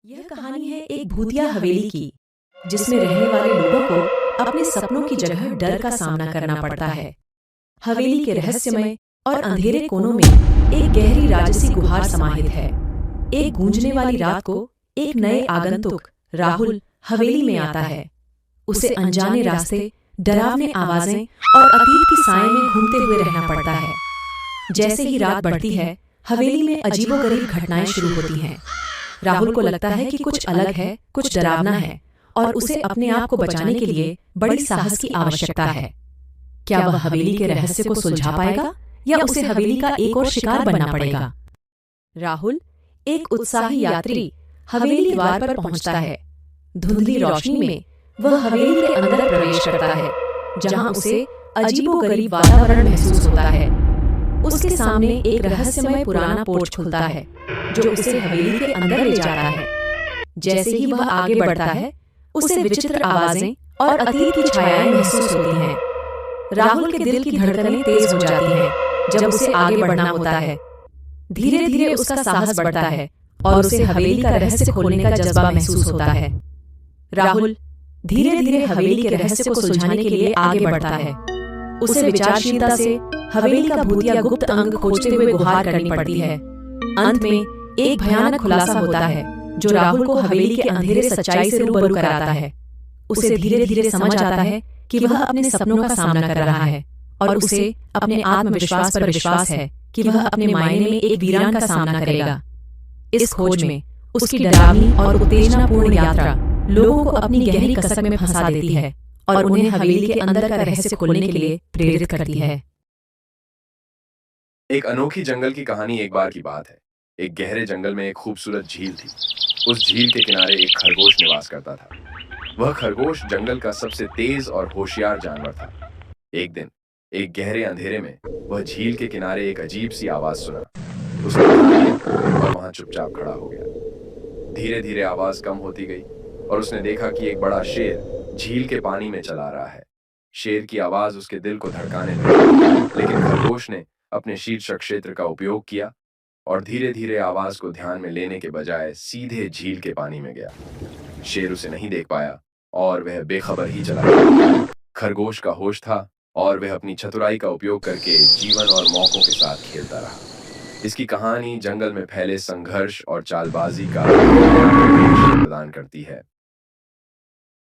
यह कहानी है एक भूतिया हवेली की, जिसमें रहने वाले लोगों को अपने सपनों की जगह डर का सामना करना पड़ता है। हवेली के रहस्यमय और अंधेरे कोनों में एक गहरी राजसी गुहार समाहित है। एक गूंजने वाली रात को एक नए आगंतुक राहुल हवेली में आता है। उसे अनजाने रास्ते, डरावने आवाजें और अतीत की साए में घूमते हुए रहना पड़ता है। जैसे ही रात बढ़ती है, हवेली में अजीबोगरीब घटनाएं शुरू होती हैं। राहुल को लगता है कि कुछ अलग है, कुछ डरावना है, और उसे अपने आप को बचाने के लिए बड़ी साहस की आवश्यकता है। क्या वह हवेली के रहस्य को सुलझा पाएगा या उसे हवेली का एक और शिकार बनना पड़ेगा? राहुल, एक उत्साही यात्री, हवेली के द्वार पर पहुंचता है। धुंधली रोशनी में वह हवेली के अंदर प्रवेश करता है, जहां उसे अजीबोगरीब वातावरण महसूस होता है। उसके सामने एक रहस्यमय पुराना पोर्च खुलता है, जो उसे हवेली के अंदर ले जाता है। जैसे ही वह आगे बढ़ता है, उसे विचित्र आवाजें और अतीत की छायाएं महसूस होती हैं। राहुल के दिल की धड़कनें तेज हो जाती हैं जब उसे आगे बढ़ना होता है। धीरे धीरे उसका साहस बढ़ता है और उसे हवेली का रहस्य खोलने का जज्बा महसूस होता है। राहुल धीरे धीरे हवेली के रहस्य को सुलझाने के लिए आगे बढ़ता है। उसे विचारशीलता से हवेली का भूतिया गुप्त अंग खोजते हुए गुहार करनी पड़ती है। अंत में एक भयानक खुलासा होता है, जो राहुल को हवेली के अंधेरे सच्चाई से रूबरू कराता है। उसे धीरे धीरे समझ आता है कि वह अपने सपनों का सामना कर रहा है, और उसे अपने आत्मविश्वास पर विश्वास है कि वह अपने मायने में एक वीरान का सामना करेगा। इस खोज में उसकी डरावनी और उत्तेजनापूर्ण यात्रा लोगों को अपनी गहरी कसक में फंसा देती है और उन्हें हवेली के अंदर का रहस्य खोलने के लिए प्रेरित करती है। एक अनोखी जंगल की कहानी। एक बार की बात है, एक गहरे जंगल में एक खूबसूरत झील थी। उस झील के किनारे एक खरगोश निवास करता था। वह खरगोश जंगल का सबसे तेज और होशियार जानवर था। एक दिन एक गहरे अंधेरे में वह झील के किनारे एक अजीब सी आवाज सुना। उसने ध्यान दिया और वहां चुपचाप खड़ा हो गया। धीरे धीरे आवाज कम होती गई और उसने देखा कि एक बड़ा शेर झील के पानी में चला रहा है। शेर की आवाज उसके दिल को धड़काने लगी, लेकिन खरगोश ने अपने शीर्षक क्षेत्र का उपयोग किया और धीरे धीरे आवाज को ध्यान में लेने के बजाय सीधे झील के पानी में गया। शेर उसे नहीं देख पाया और वह बेखबर ही चला गया। खरगोश का होश था और वह अपनी चतुराई का उपयोग करके जीवन और मौकों के साथ खेलता रहा। इसकी कहानी जंगल में फैले संघर्ष और चालबाजी का प्रदान करती है।